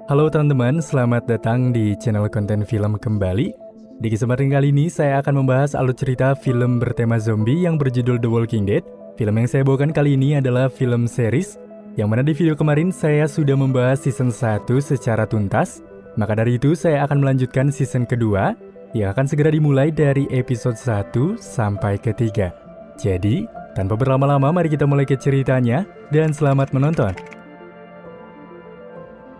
Halo teman-teman, selamat datang di channel konten film kembali. Di kesempatan kali ini saya akan membahas alur cerita film bertema zombie yang berjudul The Walking Dead. Film yang saya bawakan kali ini adalah film series, yang mana di video kemarin saya sudah membahas season 1 secara tuntas. Maka dari itu saya akan melanjutkan season kedua, yang akan segera dimulai dari episode 1 sampai ke 3. Jadi, tanpa berlama-lama mari kita mulai ke ceritanya, dan selamat menonton.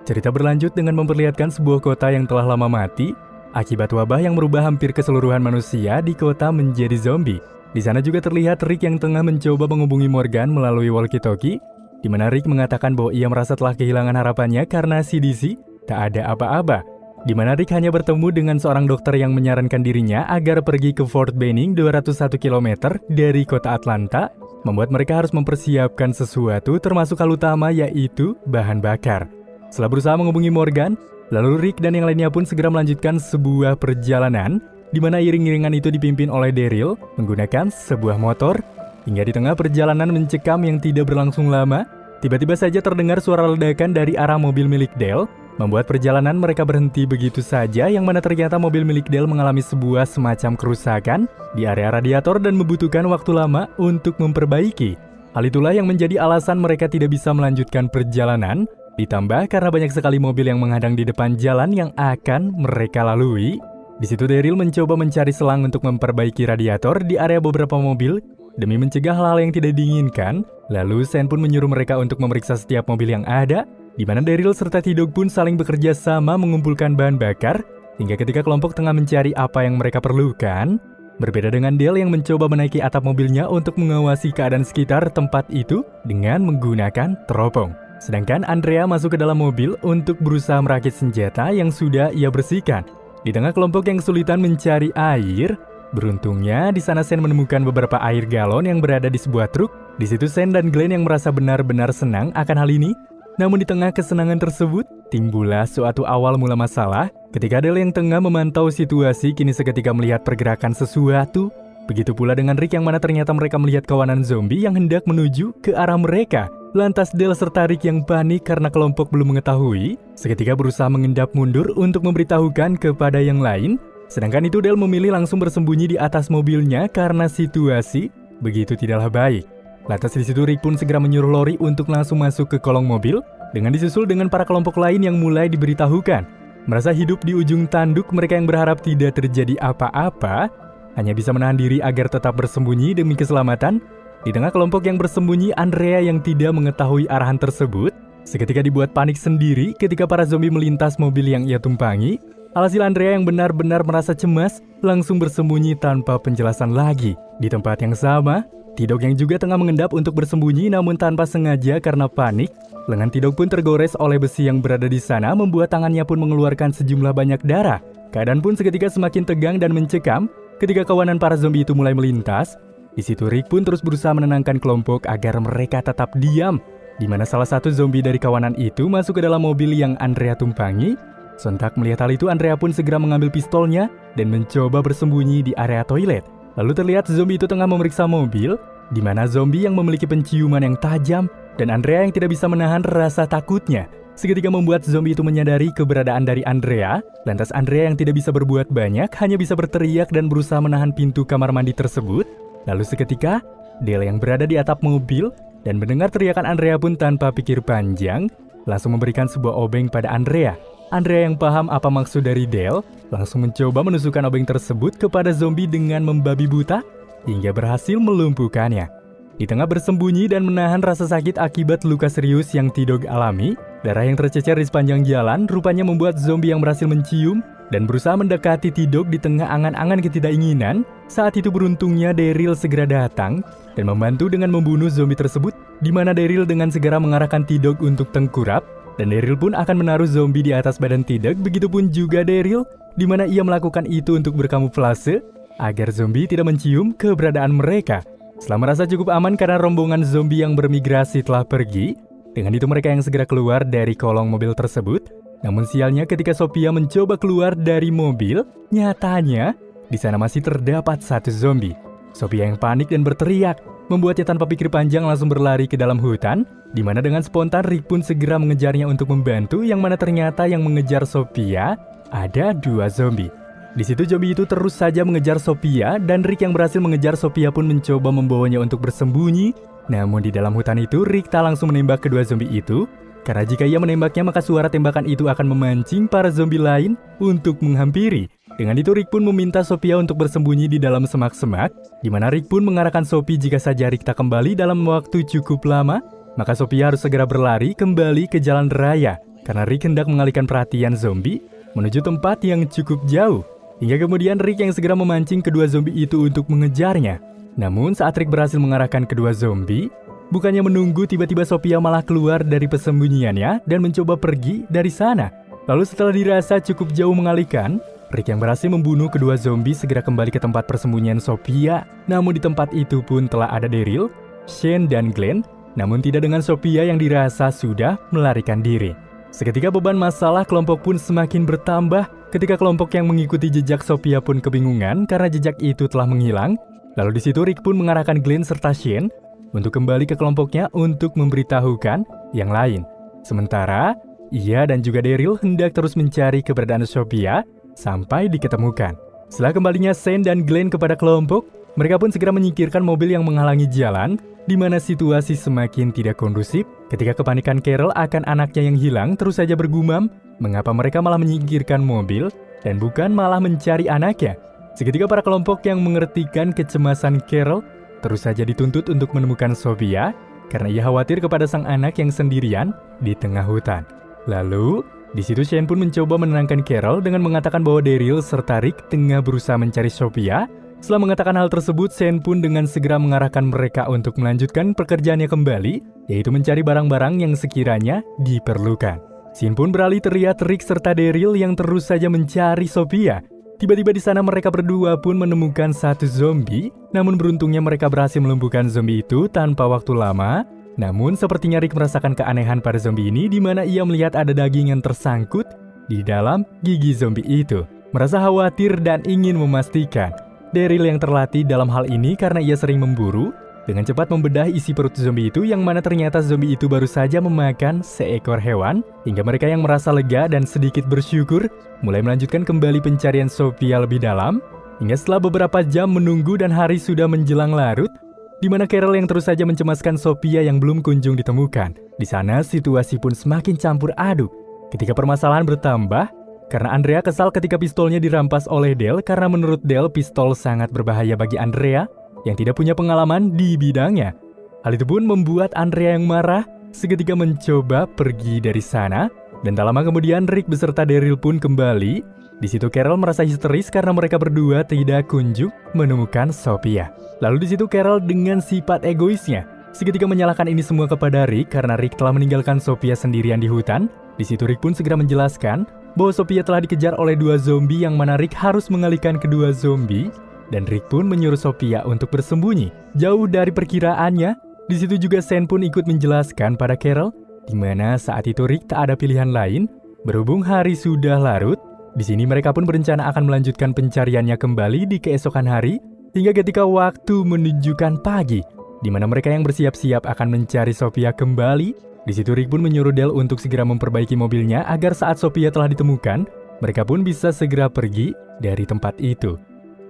Cerita berlanjut dengan memperlihatkan sebuah kota yang telah lama mati akibat wabah yang merubah hampir keseluruhan manusia di kota menjadi zombie. Di sana juga terlihat Rick yang tengah mencoba menghubungi Morgan melalui walkie-talkie, di mana Rick mengatakan bahwa ia merasa telah kehilangan harapannya karena CDC tak ada apa-apa. Di mana Rick hanya bertemu dengan seorang dokter yang menyarankan dirinya agar pergi ke Fort Benning 201 km dari kota Atlanta, membuat mereka harus mempersiapkan sesuatu termasuk hal utama yaitu bahan bakar. Setelah berusaha menghubungi Morgan, lalu Rick dan yang lainnya pun segera melanjutkan sebuah perjalanan di mana iring-iringan itu dipimpin oleh Daryl menggunakan sebuah motor. Hingga di tengah perjalanan mencekam yang tidak berlangsung lama, tiba-tiba saja terdengar suara ledakan dari arah mobil milik Dale, membuat perjalanan mereka berhenti begitu saja, yang mana ternyata mobil milik Dale mengalami sebuah semacam kerusakan di area radiator dan membutuhkan waktu lama untuk memperbaiki. Hal itulah yang menjadi alasan mereka tidak bisa melanjutkan perjalanan. Ditambah karena banyak sekali mobil yang menghadang di depan jalan yang akan mereka lalui. Di situ Daryl mencoba mencari selang untuk memperbaiki radiator di area beberapa mobil demi mencegah hal-hal yang tidak diinginkan. Lalu Sen pun menyuruh mereka untuk memeriksa setiap mobil yang ada, di mana Daryl serta T-Dog pun saling bekerja sama mengumpulkan bahan bakar hingga ketika kelompok tengah mencari apa yang mereka perlukan. Berbeda dengan Dale yang mencoba menaiki atap mobilnya untuk mengawasi keadaan sekitar tempat itu dengan menggunakan teropong. Sedangkan Andrea masuk ke dalam mobil untuk berusaha merakit senjata yang sudah ia bersihkan. Di tengah kelompok yang kesulitan mencari air, beruntungnya di sana Sen menemukan beberapa air galon yang berada di sebuah truk. Di situ Sen dan Glenn yang merasa benar-benar senang akan hal ini. Namun di tengah kesenangan tersebut, timbullah suatu awal mula masalah ketika Dale yang tengah memantau situasi kini seketika melihat pergerakan sesuatu. Begitu pula dengan Rick yang mana ternyata mereka melihat kawanan zombie yang hendak menuju ke arah mereka. Lantas Dale serta Rick yang panik karena kelompok belum mengetahui, seketika berusaha mengendap mundur untuk memberitahukan kepada yang lain. Sedangkan itu Dale memilih langsung bersembunyi di atas mobilnya karena situasi begitu tidaklah baik. Lantas di situ Rick pun segera menyuruh Lori untuk langsung masuk ke kolong mobil, dengan disusul dengan para kelompok lain yang mulai diberitahukan. Merasa hidup di ujung tanduk, mereka yang berharap tidak terjadi apa-apa hanya bisa menahan diri agar tetap bersembunyi demi keselamatan. Di tengah kelompok yang bersembunyi, Andrea yang tidak mengetahui arahan tersebut seketika dibuat panik sendiri ketika para zombie melintas mobil yang ia tumpangi. Alhasil Andrea yang benar-benar merasa cemas langsung bersembunyi tanpa penjelasan lagi. Di tempat yang sama, T-Dog yang juga tengah mengendap untuk bersembunyi namun tanpa sengaja karena panik, lengan T-Dog pun tergores oleh besi yang berada di sana membuat tangannya pun mengeluarkan sejumlah banyak darah. Keadaan pun seketika semakin tegang dan mencekam ketika kawanan para zombie itu mulai melintas. Di situ Rick pun terus berusaha menenangkan kelompok agar mereka tetap diam, di mana salah satu zombie dari kawanan itu masuk ke dalam mobil yang Andrea tumpangi. Sontak melihat hal itu, Andrea pun segera mengambil pistolnya dan mencoba bersembunyi di area toilet. Lalu terlihat zombie itu tengah memeriksa mobil, di mana zombie yang memiliki penciuman yang tajam dan Andrea yang tidak bisa menahan rasa takutnya. Seketika membuat zombie itu menyadari keberadaan dari Andrea. Lantas Andrea yang tidak bisa berbuat banyak hanya bisa berteriak dan berusaha menahan pintu kamar mandi tersebut. Lalu seketika, Dale yang berada di atap mobil dan mendengar teriakan Andrea pun tanpa pikir panjang, langsung memberikan sebuah obeng pada Andrea. Andrea yang paham apa maksud dari Dale, langsung mencoba menusukkan obeng tersebut kepada zombie dengan membabi buta, hingga berhasil melumpuhkannya. Di tengah bersembunyi dan menahan rasa sakit akibat luka serius yang T-Dog alami, darah yang tercecer di sepanjang jalan rupanya membuat zombie yang berhasil mencium dan berusaha mendekati T-Dog di tengah angan-angan ketidakinginan. Saat itu beruntungnya Daryl segera datang dan membantu dengan membunuh zombie tersebut, di mana Daryl dengan segera mengarahkan T-Dog untuk tengkurap, dan Daryl pun akan menaruh zombie di atas badan T-Dog. Begitupun juga Daryl, di mana ia melakukan itu untuk berkamuflase agar zombie tidak mencium keberadaan mereka. Setelah merasa cukup aman karena rombongan zombie yang bermigrasi telah pergi, dengan itu mereka yang segera keluar dari kolong mobil tersebut. Namun sialnya ketika Sophia mencoba keluar dari mobil, nyatanya di sana masih terdapat satu zombie. Sophia yang panik dan berteriak, membuatnya tanpa pikir panjang langsung berlari ke dalam hutan, di mana dengan spontan Rick pun segera mengejarnya untuk membantu, yang mana ternyata yang mengejar Sophia ada 2 zombie. Di situ zombie itu terus saja mengejar Sophia, dan Rick yang berhasil mengejar Sophia pun mencoba membawanya untuk bersembunyi. Namun di dalam hutan itu, Rick tak langsung menembak kedua zombie itu, karena jika ia menembaknya maka suara tembakan itu akan memancing para zombie lain untuk menghampiri. Dengan itu Rick pun meminta Sophia untuk bersembunyi di dalam semak-semak, di mana Rick pun mengarahkan Sophie jika saja Rick tak kembali dalam waktu cukup lama, maka Sophia harus segera berlari kembali ke jalan raya, karena Rick hendak mengalihkan perhatian zombie menuju tempat yang cukup jauh. Hingga kemudian Rick yang segera memancing kedua zombie itu untuk mengejarnya. Namun saat Rick berhasil mengarahkan kedua zombie, bukannya menunggu, tiba-tiba Sophia malah keluar dari persembunyiannya dan mencoba pergi dari sana. Lalu setelah dirasa cukup jauh mengalihkan, Rick yang berhasil membunuh kedua zombie segera kembali ke tempat persembunyian Sophia. Namun di tempat itu pun telah ada Daryl, Shane, dan Glenn, namun tidak dengan Sophia yang dirasa sudah melarikan diri. Seketika beban masalah kelompok pun semakin bertambah ketika kelompok yang mengikuti jejak Sophia pun kebingungan karena jejak itu telah menghilang. Lalu di situ Rick pun mengarahkan Glenn serta Shane untuk kembali ke kelompoknya untuk memberitahukan yang lain. Sementara ia dan juga Daryl hendak terus mencari keberadaan Sophia sampai diketemukan. Setelah kembalinya Shane dan Glenn kepada kelompok, mereka pun segera menyingkirkan mobil yang menghalangi jalan, di mana situasi semakin tidak kondusif ketika kepanikan Carol akan anaknya yang hilang terus saja bergumam, mengapa mereka malah menyingkirkan mobil dan bukan malah mencari anaknya. Seketika para kelompok yang mengertikan kecemasan Carol terus saja dituntut untuk menemukan Sophia karena ia khawatir kepada sang anak yang sendirian di tengah hutan. Lalu, di situ Shane pun mencoba menenangkan Carol dengan mengatakan bahwa Daryl serta Rick tengah berusaha mencari Sophia. Setelah mengatakan hal tersebut, Shane pun dengan segera mengarahkan mereka untuk melanjutkan pekerjaannya kembali, yaitu mencari barang-barang yang sekiranya diperlukan. Shane pun beralih teriak Rick serta Daryl yang terus saja mencari Sophia. Tiba-tiba di sana mereka berdua pun menemukan satu zombie, namun beruntungnya mereka berhasil melumpuhkan zombie itu tanpa waktu lama. Namun sepertinya Rick merasakan keanehan pada zombie ini, di mana ia melihat ada daging yang tersangkut di dalam gigi zombie itu. Merasa khawatir dan ingin memastikan. Daryl yang terlatih dalam hal ini karena ia sering memburu, dengan cepat membedah isi perut zombie itu, yang mana ternyata zombie itu baru saja memakan seekor hewan, hingga mereka yang merasa lega dan sedikit bersyukur mulai melanjutkan kembali pencarian Sophia lebih dalam, hingga setelah beberapa jam menunggu dan hari sudah menjelang larut, di mana Carol yang terus saja mencemaskan Sophia yang belum kunjung ditemukan. Di sana situasi pun semakin campur aduk ketika permasalahan bertambah karena Andrea kesal ketika pistolnya dirampas oleh Dale, karena menurut Dale pistol sangat berbahaya bagi Andrea yang tidak punya pengalaman di bidangnya. Hal itu pun membuat Andrea yang marah, seketika mencoba pergi dari sana, dan tak lama kemudian Rick beserta Daryl pun kembali. Di situ Carol merasa histeris karena mereka berdua tidak kunjung menemukan Sophia. Lalu di situ Carol dengan sifat egoisnya seketika menyalahkan ini semua kepada Rick karena Rick telah meninggalkan Sophia sendirian di hutan. Di situ Rick pun segera menjelaskan bahwa Sophia telah dikejar oleh 2 zombie, yang mana Rick harus mengalihkan kedua zombie, dan Rick pun menyuruh Sophia untuk bersembunyi jauh dari perkiraannya. Di situ juga Shane pun ikut menjelaskan pada Carol, di mana saat itu Rick tak ada pilihan lain berhubung hari sudah larut. Di sini mereka pun berencana akan melanjutkan pencariannya kembali di keesokan hari, hingga ketika waktu menunjukkan pagi, di mana mereka yang bersiap-siap akan mencari Sophia kembali. Di situ Rick pun menyuruh Dale untuk segera memperbaiki mobilnya agar saat Sophia telah ditemukan, mereka pun bisa segera pergi dari tempat itu.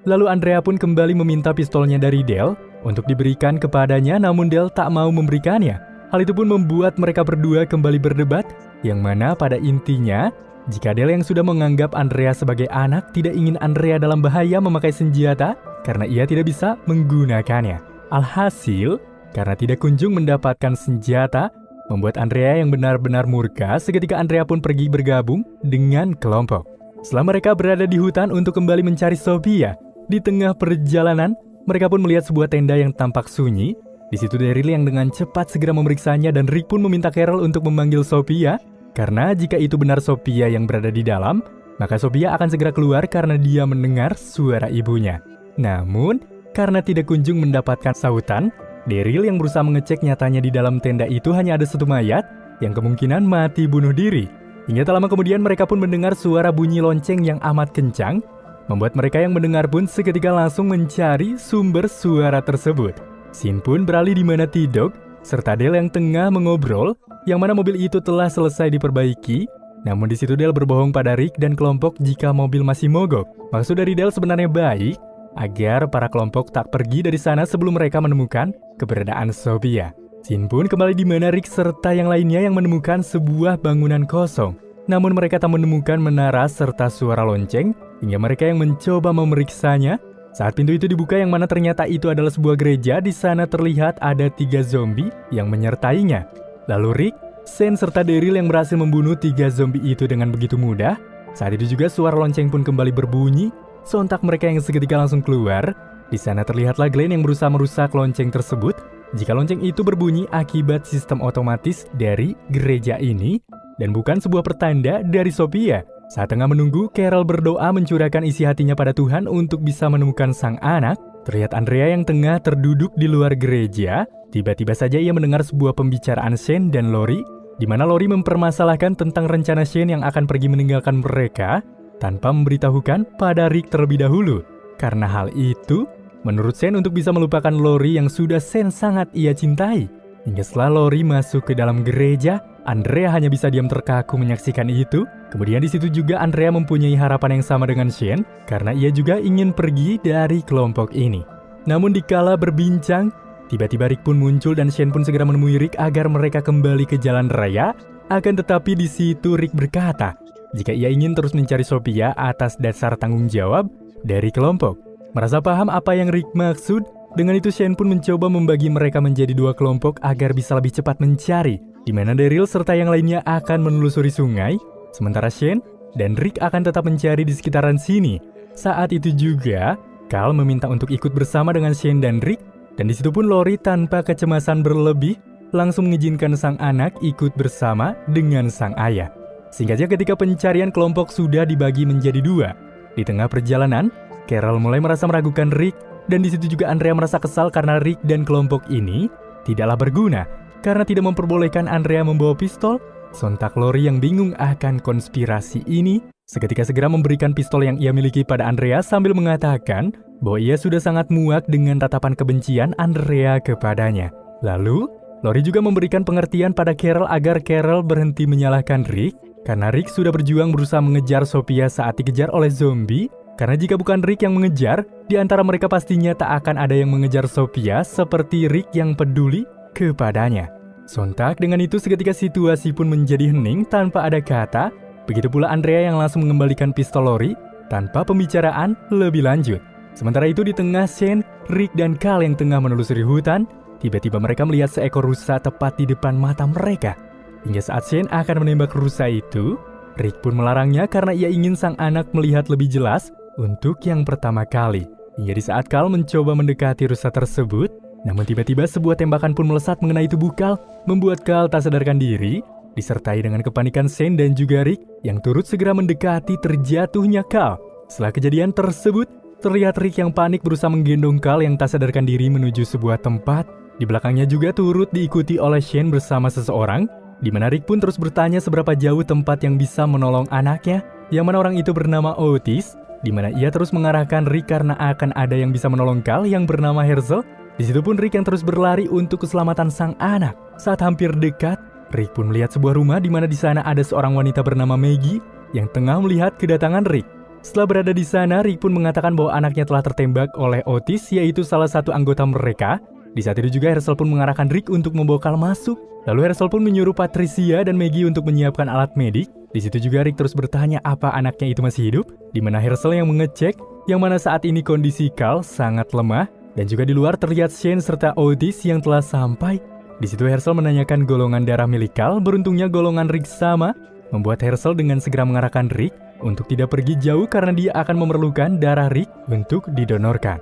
Lalu Andrea pun kembali meminta pistolnya dari Dale untuk diberikan kepadanya, namun Dale tak mau memberikannya. Hal itu pun membuat mereka berdua kembali berdebat, yang mana pada intinya, jika Dale yang sudah menganggap Andrea sebagai anak tidak ingin Andrea dalam bahaya memakai senjata karena ia tidak bisa menggunakannya. Alhasil, karena tidak kunjung mendapatkan senjata, membuat Andrea yang benar-benar murka. Seketika Andrea pun pergi bergabung dengan kelompok. Setelah mereka berada di hutan untuk kembali mencari Sophia, di tengah perjalanan, mereka pun melihat sebuah tenda yang tampak sunyi. Di situ Daryl yang dengan cepat segera memeriksanya, dan Rick pun meminta Carol untuk memanggil Sophia. Karena jika itu benar Sophia yang berada di dalam, maka Sophia akan segera keluar karena dia mendengar suara ibunya. Namun, karena tidak kunjung mendapatkan sautan, Daryl yang berusaha mengecek, nyatanya di dalam tenda itu hanya ada satu mayat yang kemungkinan mati bunuh diri. Hingga tak lama kemudian mereka pun mendengar suara bunyi lonceng yang amat kencang, membuat mereka yang mendengar pun seketika langsung mencari sumber suara tersebut. Shin pun beralih di mana T-Dog serta Dale yang tengah mengobrol, yang mana mobil itu telah selesai diperbaiki. Namun di situ Dale berbohong pada Rick dan kelompok jika mobil masih mogok. Maksud dari Dale sebenarnya baik, agar para kelompok tak pergi dari sana sebelum mereka menemukan keberadaan Sophia. Shin pun kembali di mana Rick serta yang lainnya yang menemukan sebuah bangunan kosong. Namun mereka tak menemukan menara serta suara lonceng, hingga mereka yang mencoba memeriksanya. Saat pintu itu dibuka yang mana ternyata itu adalah sebuah gereja, di sana terlihat ada 3 zombie yang menyertainya. Lalu Rick, Shane serta Daryl yang berhasil membunuh 3 zombie itu dengan begitu mudah. Saat itu juga suara lonceng pun kembali berbunyi. Sontak mereka yang seketika langsung keluar. Di sana terlihatlah Glenn yang berusaha merusak lonceng tersebut. Jika lonceng itu berbunyi akibat sistem otomatis dari gereja ini dan bukan sebuah pertanda dari Sophia. Saat tengah menunggu, Carol berdoa mencurahkan isi hatinya pada Tuhan untuk bisa menemukan sang anak. Terlihat Andrea yang tengah terduduk di luar gereja. Tiba-tiba saja ia mendengar sebuah pembicaraan Shane dan Lori, di mana Lori mempermasalahkan tentang rencana Shane yang akan pergi meninggalkan mereka tanpa memberitahukan pada Rick terlebih dahulu. Karena hal itu, menurut Shane untuk bisa melupakan Lori yang sudah Shane sangat ia cintai. Hingga setelah Lori masuk ke dalam gereja, Andrea hanya bisa diam terkaku menyaksikan itu. Kemudian di situ juga Andrea mempunyai harapan yang sama dengan Shane karena ia juga ingin pergi dari kelompok ini. Namun dikala berbincang, tiba-tiba Rick pun muncul dan Shane pun segera menemui Rick agar mereka kembali ke jalan raya. Akan tetapi di situ Rick berkata, jika ia ingin terus mencari Sophia atas dasar tanggung jawab dari kelompok. Merasa paham apa yang Rick maksud, dengan itu Shane pun mencoba membagi mereka menjadi 2 kelompok agar bisa lebih cepat mencari, di mana Daryl serta yang lainnya akan menelusuri sungai, sementara Shane dan Rick akan tetap mencari di sekitaran sini. Saat itu juga, Carl meminta untuk ikut bersama dengan Shane dan Rick, dan di situ pun Lori tanpa kecemasan berlebih langsung mengizinkan sang anak ikut bersama dengan sang ayah. Singkatnya ketika pencarian kelompok sudah dibagi menjadi 2. Di tengah perjalanan, Carol mulai merasa meragukan Rick, dan di situ juga Andrea merasa kesal karena Rick dan kelompok ini tidaklah berguna karena tidak memperbolehkan Andrea membawa pistol. Sontak Lori yang bingung akan konspirasi ini seketika segera memberikan pistol yang ia miliki pada Andrea sambil mengatakan bahwa ia sudah sangat muak dengan tatapan kebencian Andrea kepadanya. Lalu, Lori juga memberikan pengertian pada Carol agar Carol berhenti menyalahkan Rick karena Rick sudah berjuang berusaha mengejar Sophia saat dikejar oleh zombie. Karena jika bukan Rick yang mengejar, di antara mereka pastinya tak akan ada yang mengejar Sophia seperti Rick yang peduli kepadanya. Sontak dengan itu seketika situasi pun menjadi hening tanpa ada kata. Begitu pula Andrea yang langsung mengembalikan pistol Lori tanpa pembicaraan lebih lanjut. Sementara itu di tengah Shane, Rick dan Carl yang tengah menelusuri hutan, tiba-tiba mereka melihat seekor rusa tepat di depan mata mereka. Hingga saat Shane akan menembak rusa itu, Rick pun melarangnya karena ia ingin sang anak melihat lebih jelas untuk yang pertama kali. Hingga di saat Carl mencoba mendekati rusa tersebut, namun tiba-tiba sebuah tembakan pun melesat mengenai tubuh Carl, membuat Carl tak sadarkan diri, disertai dengan kepanikan Shane dan juga Rick yang turut segera mendekati terjatuhnya Carl. Setelah kejadian tersebut, terlihat Rick yang panik berusaha menggendong Carl yang tak sadarkan diri menuju sebuah tempat. Di belakangnya juga turut diikuti oleh Shane bersama seseorang, di mana Rick pun terus bertanya seberapa jauh tempat yang bisa menolong anaknya, yang mana orang itu bernama Otis, di mana ia terus mengarahkan Rick karena akan ada yang bisa menolong Carl yang bernama Herschel. Di situ pun Rick yang terus berlari untuk keselamatan sang anak. Saat hampir dekat, Rick pun melihat sebuah rumah di mana di sana ada seorang wanita bernama Maggie yang tengah melihat kedatangan Rick. Setelah berada di sana, Rick pun mengatakan bahwa anaknya telah tertembak oleh Otis, yaitu salah satu anggota mereka. Di saat itu juga Herschel pun mengarahkan Rick untuk membawa Carl masuk. Lalu Herschel pun menyuruh Patricia dan Maggie untuk menyiapkan alat medik. Di situ juga Rick terus bertanya apa anaknya itu masih hidup, di mana Herschel yang mengecek, yang mana saat ini kondisi Carl sangat lemah, dan juga di luar terlihat Shane serta Otis yang telah sampai. Di situ Herschel menanyakan golongan darah milik Carl, beruntungnya golongan Rick sama, membuat Herschel dengan segera mengarahkan Rick untuk tidak pergi jauh karena dia akan memerlukan darah Rick untuk didonorkan.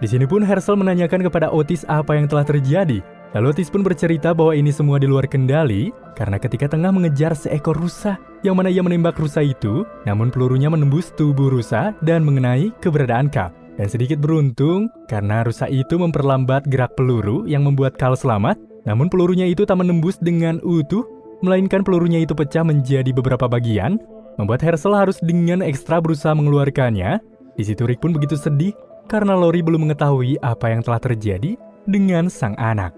Di sini pun Herschel menanyakan kepada Otis apa yang telah terjadi. Lalu Otis pun bercerita bahwa ini semua di luar kendali karena ketika tengah mengejar seekor rusa, yang mana ia menembak rusa itu, namun pelurunya menembus tubuh rusa dan mengenai keberadaan Carl. Dan sedikit beruntung karena rusa itu memperlambat gerak peluru yang membuat Carl selamat, namun pelurunya itu tak menembus dengan utuh, melainkan pelurunya itu pecah menjadi beberapa bagian, membuat Herschel harus dengan ekstra berusaha mengeluarkannya. Di situ Rick pun begitu sedih karena Lori belum mengetahui apa yang telah terjadi dengan sang anak.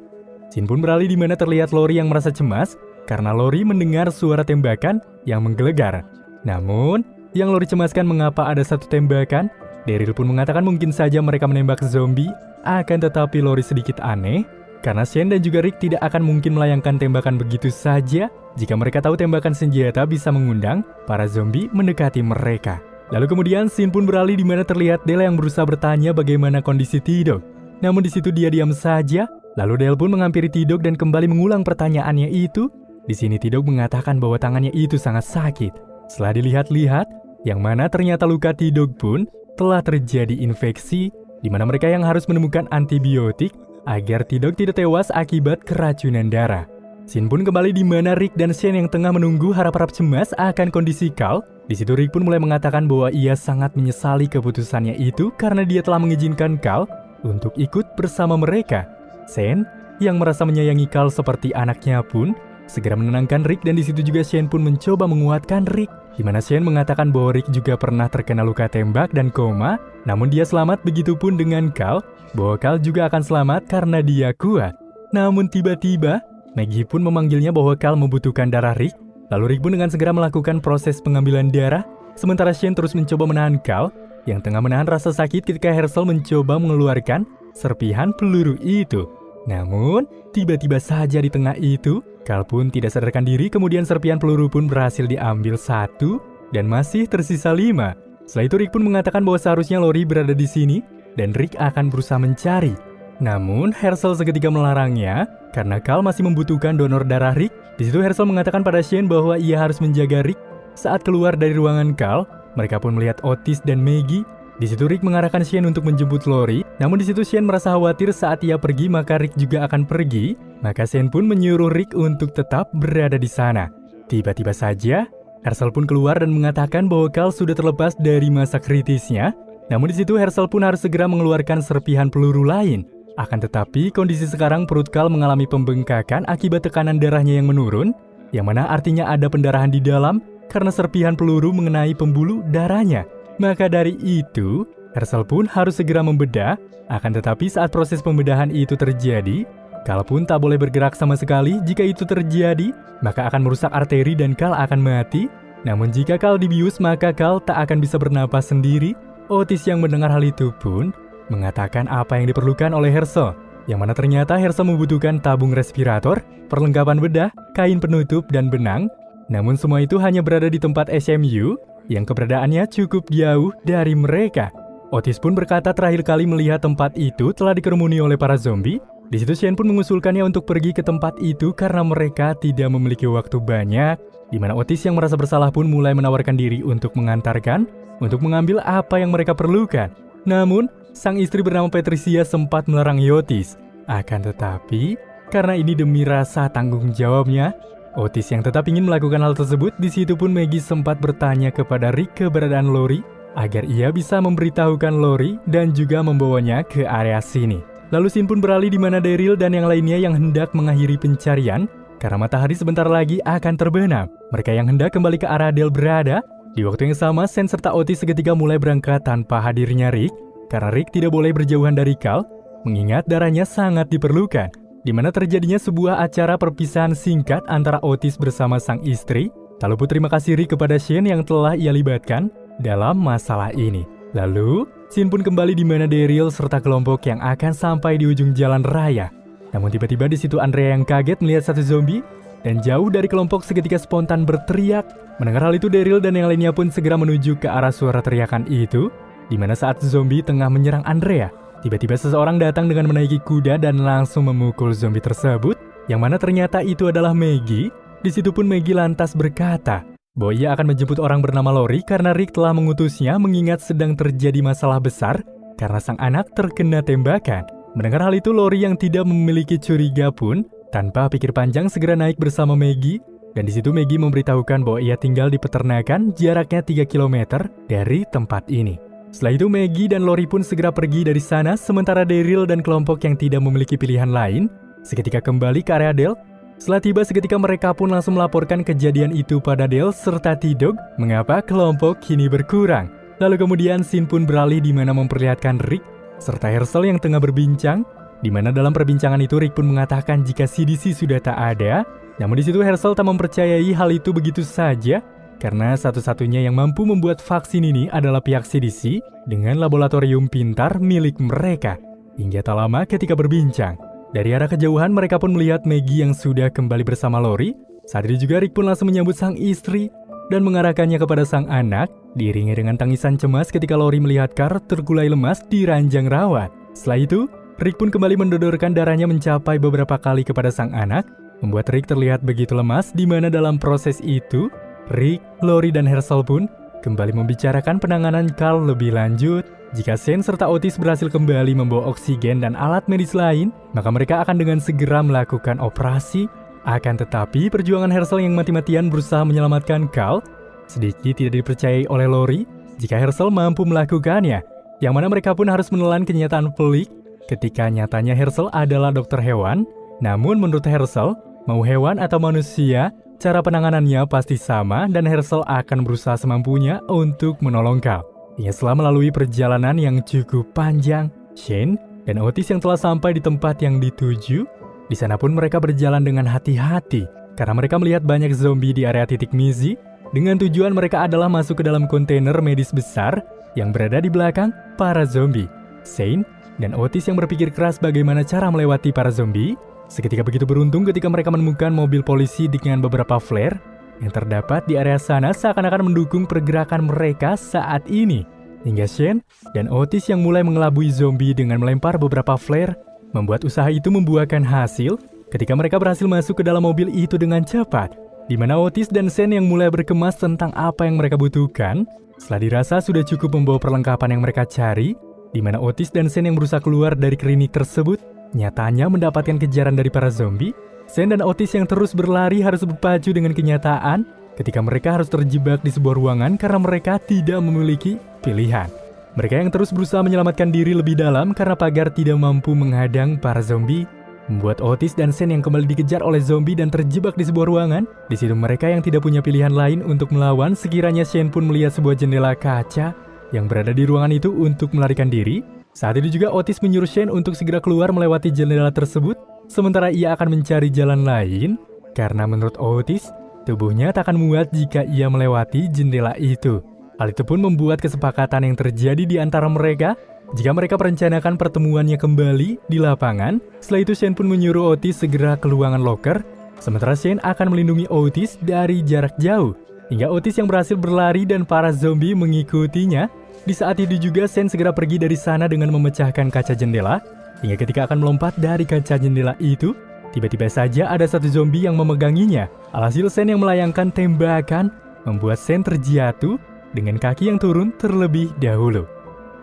Scene pun beralih di mana terlihat Lori yang merasa cemas karena Lori mendengar suara tembakan yang menggelegar. Namun, yang Lori cemaskan mengapa ada satu tembakan, Daryl pun mengatakan mungkin saja mereka menembak zombie, akan tetapi Lori sedikit aneh karena Shane dan juga Rick tidak akan mungkin melayangkan tembakan begitu saja jika mereka tahu tembakan senjata bisa mengundang para zombie mendekati mereka. Lalu kemudian scene pun beralih di mana terlihat Dale yang berusaha bertanya bagaimana kondisi T-Dog. Namun di situ dia diam saja. Lalu Dale pun menghampiri T-Dog dan kembali mengulang pertanyaannya itu. Di sini T-Dog mengatakan bahwa tangannya itu sangat sakit. Setelah dilihat-lihat, yang mana ternyata luka T-Dog pun telah terjadi infeksi, di mana mereka yang harus menemukan antibiotik agar T-Dog tidak tewas akibat keracunan darah. Scene pun kembali di mana Rick dan Shane yang tengah menunggu harap-harap cemas akan kondisi Carl. Di situ Rick pun mulai mengatakan bahwa ia sangat menyesali keputusannya itu karena dia telah mengizinkan Carl untuk ikut bersama mereka. Shane yang merasa menyayangi Carl seperti anaknya pun segera menenangkan Rick dan di situ juga Shane pun mencoba menguatkan Rick. Di mana Shane mengatakan bahwa Rick juga pernah terkena luka tembak dan koma, namun dia selamat, begitupun dengan Carl, bahwa Carl juga akan selamat karena dia kuat. Namun tiba-tiba Maggie pun memanggilnya bahwa Carl membutuhkan darah Rick. Lalu Rick pun dengan segera melakukan proses pengambilan darah, sementara Shane terus mencoba menahan Carl yang tengah menahan rasa sakit ketika Herschel mencoba mengeluarkan serpihan peluru itu. Namun, tiba-tiba saja di tengah itu, Carl pun tidak sadarkan diri, kemudian serpihan peluru pun berhasil diambil 1 dan masih tersisa 5. Setelah itu Rick pun mengatakan bahwa seharusnya Lori berada di sini dan Rick akan berusaha mencari. Namun, Herschel seketika melarangnya karena Carl masih membutuhkan donor darah Rick. Di situ Herschel mengatakan pada Shane bahwa ia harus menjaga Rick. Saat keluar dari ruangan Carl, mereka pun melihat Otis dan Maggie. Di situ Rick mengarahkan Shane untuk menjemput Lori. Namun di situ Shane merasa khawatir saat ia pergi maka Rick juga akan pergi. Maka Shane pun menyuruh Rick untuk tetap berada di sana. Tiba-tiba saja, Herschel pun keluar dan mengatakan bahwa Carl sudah terlepas dari masa kritisnya. Namun di situ Herschel pun harus segera mengeluarkan serpihan peluru lain. Akan tetapi, kondisi sekarang perut Carl mengalami pembengkakan akibat tekanan darahnya yang menurun, yang mana artinya ada pendarahan di dalam karena serpihan peluru mengenai pembuluh darahnya. Maka dari itu, Herschel pun harus segera membedah, akan tetapi saat proses pembedahan itu terjadi, Carl pun tak boleh bergerak sama sekali. Jika itu terjadi, maka akan merusak arteri dan Carl akan mati. Namun jika Carl dibius, maka Carl tak akan bisa bernapas sendiri. Otis yang mendengar hal itu pun mengatakan apa yang diperlukan oleh Herschel, yang mana ternyata Herschel membutuhkan tabung respirator, perlengkapan bedah, kain penutup, dan benang. Namun semua itu hanya berada di tempat SMU, yang keberadaannya cukup jauh dari mereka. Otis pun berkata terakhir kali melihat tempat itu telah dikerumuni oleh para zombie. Di situ Shane pun mengusulkannya untuk pergi ke tempat itu karena mereka tidak memiliki waktu banyak, di mana Otis yang merasa bersalah pun mulai menawarkan diri untuk mengantarkan, untuk mengambil apa yang mereka perlukan. Namun, sang istri bernama Patricia sempat melarang Otis. Akan tetapi, karena ini demi rasa tanggung jawabnya, Otis yang tetap ingin melakukan hal tersebut. Di situ pun Maggie sempat bertanya kepada Rick keberadaan Lori agar ia bisa memberitahukan Lori dan juga membawanya ke area sini. Lalu scene pun beralih di mana Daryl dan yang lainnya yang hendak mengakhiri pencarian karena matahari sebentar lagi akan terbenam. Mereka yang hendak kembali ke arah Dale berada. Di waktu yang sama, Shane serta Otis seketika mulai berangkat tanpa hadirnya Rick karena Rick tidak boleh berjauhan dari Carl, mengingat darahnya sangat diperlukan. Di mana terjadinya sebuah acara perpisahan singkat antara Otis bersama sang istri. Tak luput terima kasih Rick kepada Shane yang telah ia libatkan dalam masalah ini. Lalu, scene pun kembali di mana Daryl serta kelompok yang akan sampai di ujung jalan raya. Namun tiba-tiba di situ Andrea yang kaget melihat satu zombie dan jauh dari kelompok seketika spontan berteriak. Mendengar hal itu, Daryl dan yang lainnya pun segera menuju ke arah suara teriakan itu, di mana saat zombie tengah menyerang Andrea, tiba-tiba seseorang datang dengan menaiki kuda dan langsung memukul zombie tersebut, yang mana ternyata itu adalah Maggie. Di situ pun Maggie lantas berkata bahwa ia akan menjemput orang bernama Lori karena Rick telah mengutusnya mengingat sedang terjadi masalah besar karena sang anak terkena tembakan. Mendengar hal itu, Lori yang tidak memiliki curiga pun tanpa pikir panjang segera naik bersama Maggie. Dan di situ Maggie memberitahukan bahwa ia tinggal di peternakan jaraknya 3 km dari tempat ini. Setelah itu Maggie dan Lori pun segera pergi dari sana, sementara Daryl dan kelompok yang tidak memiliki pilihan lain seketika kembali ke area Dale. Setelah tiba seketika mereka pun langsung melaporkan kejadian itu pada Dale serta T-Dog mengapa kelompok kini berkurang. Lalu kemudian scene pun beralih di mana memperlihatkan Rick serta Herschel yang tengah berbincang, di mana dalam perbincangan itu Rick pun mengatakan jika CDC sudah tak ada. Namun di situ Herschel tak mempercayai hal itu begitu saja, karena satu-satunya yang mampu membuat vaksin ini adalah pihak CDC dengan laboratorium pintar milik mereka. Hingga tak lama ketika berbincang, dari arah kejauhan mereka pun melihat Maggie yang sudah kembali bersama Lori. Saat itu juga Rick pun langsung menyambut sang istri dan mengarahkannya kepada sang anak, diiringi dengan tangisan cemas ketika Lori melihat Carl terkulai lemas di ranjang rawat. Setelah itu, Rick pun kembali mendodorkan darahnya mencapai beberapa kali kepada sang anak, membuat Rick terlihat begitu lemas, di mana dalam proses itu, Rick, Lori, dan Herschel pun kembali membicarakan penanganan Carl lebih lanjut. Jika Shane serta Otis berhasil kembali membawa oksigen dan alat medis lain, maka mereka akan dengan segera melakukan operasi. Akan tetapi, perjuangan Herschel yang mati-matian berusaha menyelamatkan Carl sedikit tidak dipercayai oleh Lori jika Herschel mampu melakukannya, yang mana mereka pun harus menelan kenyataan pelik ketika nyatanya Herschel adalah dokter hewan. Namun menurut Herschel, mau hewan atau manusia, cara penanganannya pasti sama dan Herschel akan berusaha semampunya untuk menolong Carl. Hingga setelah melalui perjalanan yang cukup panjang, Shane dan Otis yang telah sampai di tempat yang dituju. Di sana pun mereka berjalan dengan hati-hati karena mereka melihat banyak zombie di area titik Mizzy, dengan tujuan mereka adalah masuk ke dalam kontainer medis besar yang berada di belakang para zombie. Shane dan Otis yang berpikir keras bagaimana cara melewati para zombie, seketika begitu beruntung ketika mereka menemukan mobil polisi dengan beberapa flare yang terdapat di area sana seakan-akan mendukung pergerakan mereka saat ini. Hingga Shane dan Otis yang mulai mengelabui zombie dengan melempar beberapa flare, membuat usaha itu membuahkan hasil ketika mereka berhasil masuk ke dalam mobil itu dengan cepat, di mana Otis dan Shane yang mulai berkemas tentang apa yang mereka butuhkan. Setelah dirasa sudah cukup membawa perlengkapan yang mereka cari, di mana Otis dan Shane yang berusaha keluar dari klinik tersebut, nyatanya mendapatkan kejaran dari para zombie. Shane dan Otis yang terus berlari harus berpacu dengan kenyataan ketika mereka harus terjebak di sebuah ruangan karena mereka tidak memiliki pilihan. Mereka yang terus berusaha menyelamatkan diri lebih dalam karena pagar tidak mampu menghadang para zombie, membuat Otis dan Shane yang kembali dikejar oleh zombie dan terjebak di sebuah ruangan. Di situ mereka yang tidak punya pilihan lain untuk melawan, sekiranya Shane pun melihat sebuah jendela kaca yang berada di ruangan itu untuk melarikan diri. Saat itu juga Otis menyuruh Shane untuk segera keluar melewati jendela tersebut, sementara ia akan mencari jalan lain, karena menurut Otis, tubuhnya tak akan muat jika ia melewati jendela itu. Hal itu pun membuat kesepakatan yang terjadi di antara mereka jika mereka merencanakan pertemuannya kembali di lapangan. Setelah itu Shane pun menyuruh Otis segera ke ruangan locker, sementara Shane akan melindungi Otis dari jarak jauh, hingga Otis yang berhasil berlari dan para zombie mengikutinya. Di saat itu juga Shane segera pergi dari sana dengan memecahkan kaca jendela, hingga ketika akan melompat dari kaca jendela itu, tiba-tiba saja ada satu zombie yang memeganginya. Alhasil Shane yang melayangkan tembakan membuat Shane terjatuh dengan kaki yang turun terlebih dahulu.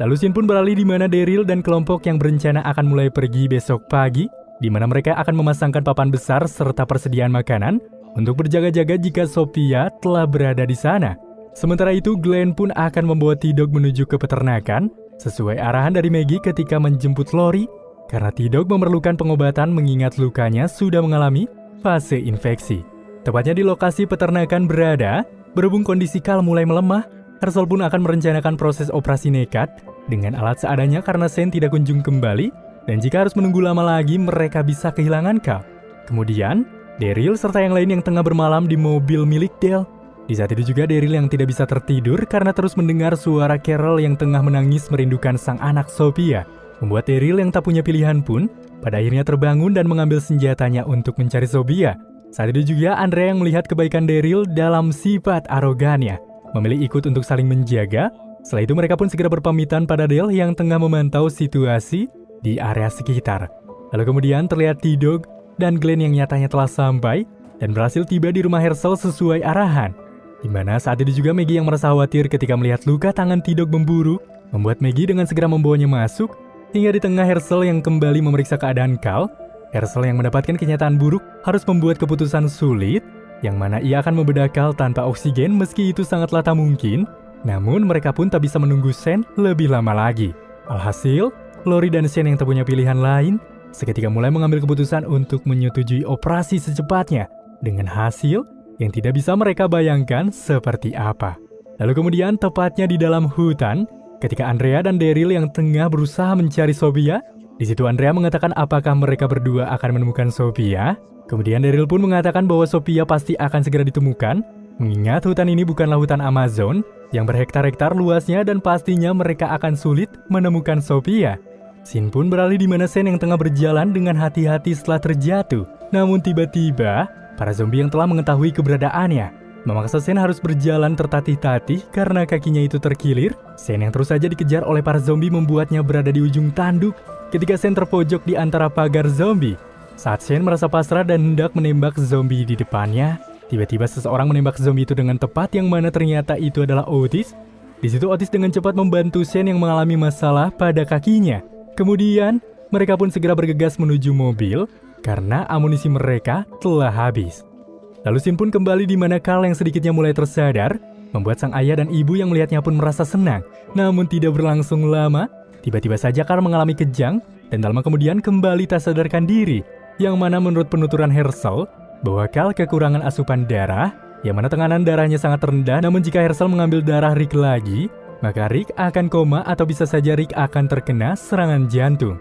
Lalu scene pun beralih di mana Daryl dan kelompok yang berencana akan mulai pergi besok pagi, di mana mereka akan memasangkan papan besar serta persediaan makanan untuk berjaga-jaga jika Sophia telah berada di sana. Sementara itu, Glenn pun akan membawa T-Dog menuju ke peternakan, sesuai arahan dari Maggie ketika menjemput Lori, karena T-Dog memerlukan pengobatan mengingat lukanya sudah mengalami fase infeksi. Tepatnya di lokasi peternakan berada, berhubung kondisi Carl mulai melemah, Herschel pun akan merencanakan proses operasi nekat dengan alat seadanya karena Shane tidak kunjung kembali, dan jika harus menunggu lama lagi mereka bisa kehilangan Carl. Kemudian, Daryl serta yang lain yang tengah bermalam di mobil milik Dale. Di saat itu juga Daryl yang tidak bisa tertidur karena terus mendengar suara Carol yang tengah menangis merindukan sang anak Sophia, membuat Daryl yang tak punya pilihan pun pada akhirnya terbangun dan mengambil senjatanya untuk mencari Sophia. Saat itu juga Andrea yang melihat kebaikan Daryl dalam sifat arogannya, memilih ikut untuk saling menjaga. Setelah itu mereka pun segera berpamitan pada Dale yang tengah memantau situasi di area sekitar. Lalu kemudian terlihat T-Dog dan Glenn yang nyatanya telah sampai dan berhasil tiba di rumah Herschel sesuai arahan. Di mana saat itu juga Maggie yang merasa khawatir ketika melihat luka tangan T-Dog memburuk, membuat Maggie dengan segera membawanya masuk, hingga di tengah Herschel yang kembali memeriksa keadaan Carl. Herschel yang mendapatkan kenyataan buruk harus membuat keputusan sulit, yang mana ia akan membedah Carl tanpa oksigen meski itu sangatlah tak mungkin. Namun mereka pun tak bisa menunggu Shane lebih lama lagi. Alhasil, Lori dan Shane yang tak punya pilihan lain, seketika mulai mengambil keputusan untuk menyetujui operasi secepatnya, dengan hasil yang tidak bisa mereka bayangkan seperti apa. Lalu kemudian tepatnya di dalam hutan, ketika Andrea dan Daryl yang tengah berusaha mencari Sophia, di situ Andrea mengatakan apakah mereka berdua akan menemukan Sophia. Kemudian Daryl pun mengatakan bahwa Sophia pasti akan segera ditemukan, mengingat hutan ini bukanlah hutan Amazon yang berhektar-hektar luasnya dan pastinya mereka akan sulit menemukan Sophia. Scene pun beralih di mana Shane yang tengah berjalan dengan hati-hati setelah terjatuh. Namun tiba-tiba, para zombie yang telah mengetahui keberadaannya memaksa Shane harus berjalan tertatih-tatih karena kakinya itu terkilir. Shane yang terus saja dikejar oleh para zombie membuatnya berada di ujung tanduk ketika Shane terpojok di antara pagar zombie. Saat Shane merasa pasrah dan hendak menembak zombie di depannya, tiba-tiba seseorang menembak zombie itu dengan tepat yang mana ternyata itu adalah Otis. Di situ Otis dengan cepat membantu Shane yang mengalami masalah pada kakinya. Kemudian, mereka pun segera bergegas menuju mobil karena amunisi mereka telah habis. Lalu Scene pun kembali di mana Carl yang sedikitnya mulai tersadar, membuat sang ayah dan ibu yang melihatnya pun merasa senang. Namun tidak berlangsung lama, tiba-tiba saja Carl mengalami kejang dan tak lama kemudian kembali tak sadarkan diri. Yang mana menurut penuturan Hershel, bahwa Carl kekurangan asupan darah, yang mana tekanan darahnya sangat rendah, namun jika Hershel mengambil darah Rick lagi, maka Rick akan koma atau bisa saja Rick akan terkena serangan jantung.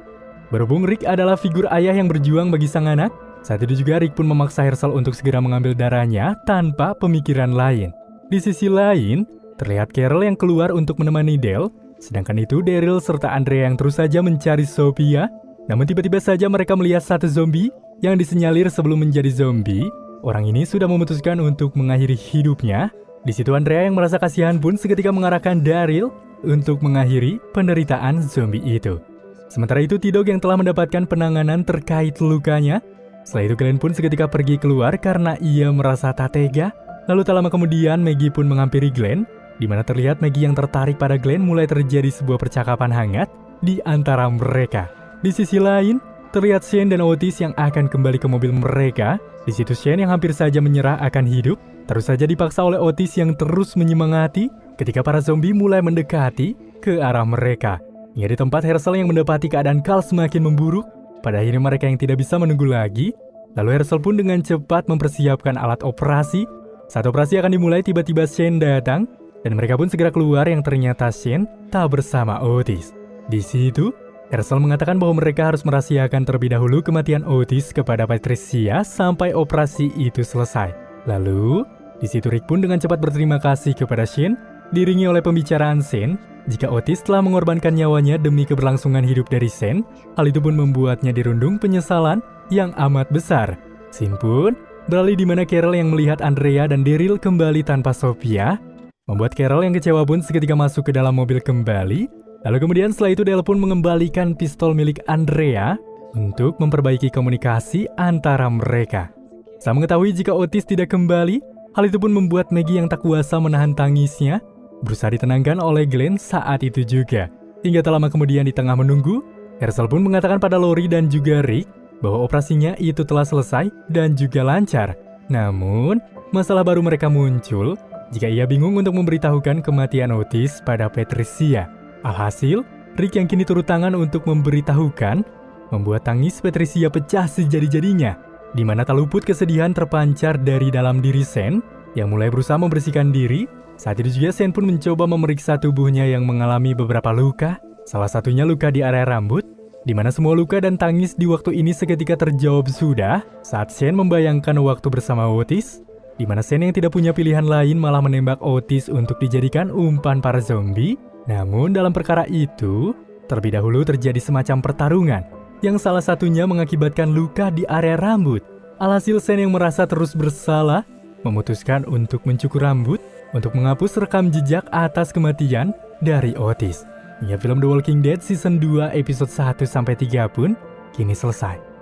Berhubung Rick adalah figur ayah yang berjuang bagi sang anak, saat itu juga Rick pun memaksa Hershel untuk segera mengambil darahnya tanpa pemikiran lain. Di sisi lain, terlihat Carol yang keluar untuk menemani Dale, sedangkan itu Daryl serta Andrea yang terus saja mencari Sophia. Namun tiba-tiba saja mereka melihat satu zombie yang disenyalir sebelum menjadi zombie. Orang ini sudah memutuskan untuk mengakhiri hidupnya. Di situ Andrea yang merasa kasihan pun seketika mengarahkan Daryl untuk mengakhiri penderitaan zombie itu. Sementara itu T-Dog yang telah mendapatkan penanganan terkait lukanya. Setelah itu Glenn pun seketika pergi keluar karena ia merasa tak tega. Lalu tak lama kemudian Maggie pun menghampiri Glenn, di mana terlihat Maggie yang tertarik pada Glenn mulai terjadi sebuah percakapan hangat di antara mereka. Di sisi lain, terlihat Shane dan Otis yang akan kembali ke mobil mereka. Di situ Shane yang hampir saja menyerah akan hidup terus saja dipaksa oleh Otis yang terus menyemangati ketika para zombie mulai mendekati ke arah mereka. Hingga di tempat Hershel yang mendapati keadaan Carl semakin memburuk, pada akhirnya mereka yang tidak bisa menunggu lagi. Lalu Hershel pun dengan cepat mempersiapkan alat operasi. Saat operasi akan dimulai, tiba-tiba Shane datang dan mereka pun segera keluar yang ternyata Shane tak bersama Otis. Di situ, Hershel mengatakan bahwa mereka harus merahasiakan terlebih dahulu kematian Otis kepada Patricia sampai operasi itu selesai. Lalu, di situ Rick pun dengan cepat berterima kasih kepada Shane, diiringi oleh pembicaraan Shane, jika Otis telah mengorbankan nyawanya demi keberlangsungan hidup dari Shane. Hal itu pun membuatnya dirundung penyesalan yang amat besar. Scene pun beralih di mana Carol yang melihat Andrea dan Daryl kembali tanpa Sophia, membuat Carol yang kecewa pun seketika masuk ke dalam mobil kembali. Lalu kemudian setelah itu Dale pun mengembalikan pistol milik Andrea untuk memperbaiki komunikasi antara mereka. Setelah mengetahui jika Otis tidak kembali, hal itu pun membuat Maggie yang tak kuasa menahan tangisnya, berusaha ditenangkan oleh Glenn saat itu juga. Hingga tak lama kemudian di tengah menunggu, Hershel pun mengatakan pada Lori dan juga Rick bahwa operasinya itu telah selesai dan juga lancar. Namun, masalah baru mereka muncul jika ia bingung untuk memberitahukan kematian Otis pada Patricia. Alhasil, Rick yang kini turut tangan untuk memberitahukan, membuat tangis Patricia pecah sejadi-jadinya, di mana tak luput kesedihan terpancar dari dalam diri Shane yang mulai berusaha membersihkan diri. Saat itu juga Shane pun mencoba memeriksa tubuhnya yang mengalami beberapa luka, salah satunya luka di area rambut, di mana semua luka dan tangis di waktu ini seketika terjawab sudah saat Shane membayangkan waktu bersama Otis, di mana Shane yang tidak punya pilihan lain malah menembak Otis untuk dijadikan umpan para zombie. Namun dalam perkara itu, terlebih dahulu terjadi semacam pertarungan, yang salah satunya mengakibatkan luka di area rambut. Alhasil Shane yang merasa terus bersalah, memutuskan untuk mencukur rambut, untuk menghapus rekam jejak atas kematian dari Otis. Hingga film The Walking Dead Season 2 episode 1-3 pun kini selesai.